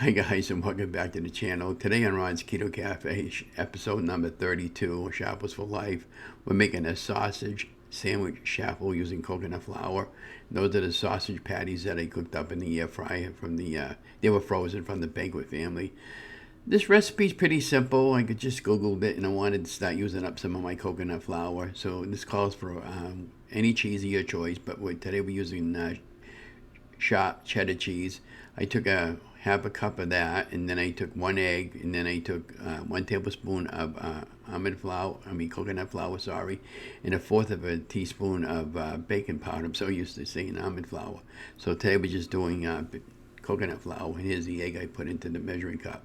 Hi guys, and welcome back to the channel. Today on Ron's Keto Cafe, episode number 32, Shaffles for Life. We're making a sausage sandwich shaffle using coconut flour. Those are the sausage patties that I cooked up in the air fryer from they were frozen from the banquet family. This recipe's pretty simple. I could just Googled it and I wanted to start using up some of my coconut flour. So this calls for any cheese of your choice, but today we're using sharp cheddar cheese. I took a half a cup of that, and then I took one egg, and then I took 1 tablespoon of coconut flour, sorry, and a fourth of a teaspoon of baking powder. I'm so used to saying almond flour. So today we're just doing coconut flour, and here's the egg I put into the measuring cup.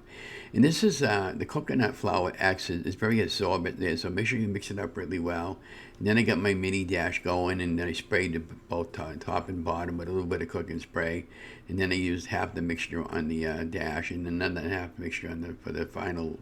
And this is the coconut flour acts is very absorbent there, so make sure you mix it up really well. And then I got my mini dash going, and then I sprayed both top and bottom with a little bit of cooking spray. And then I used half the mixture on the dash, and another half mixture for the final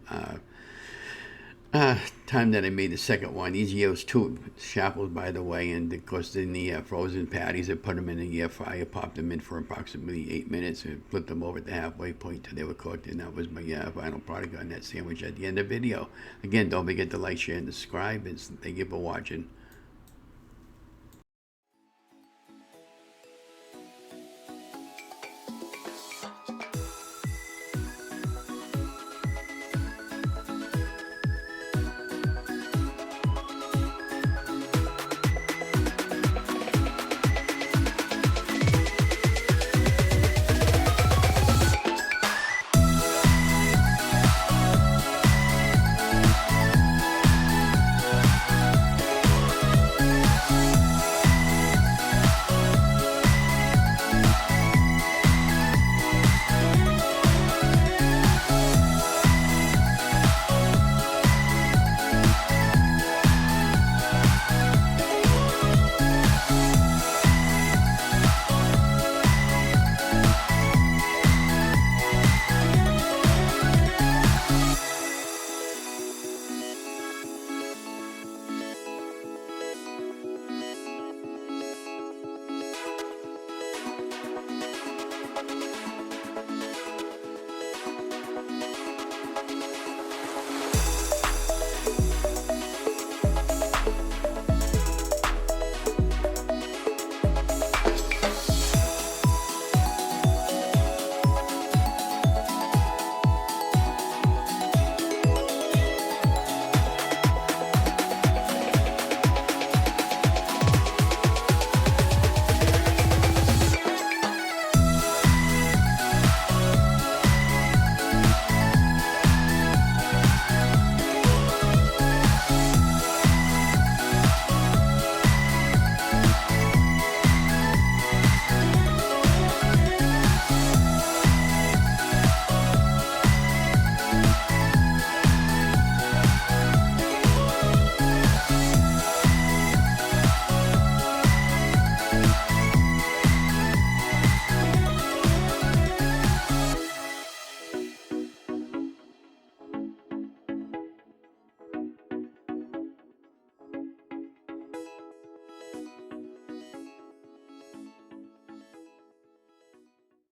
time that I made the second one. These used two Chaffles, by the way, and of course in the frozen patties, I put them in the air fryer, popped them in for approximately 8 minutes, and flipped them over at the halfway point till they were cooked, and that was my final product on that sandwich at the end of the video. Again, don't forget to like, share, and subscribe, and thank you for watching.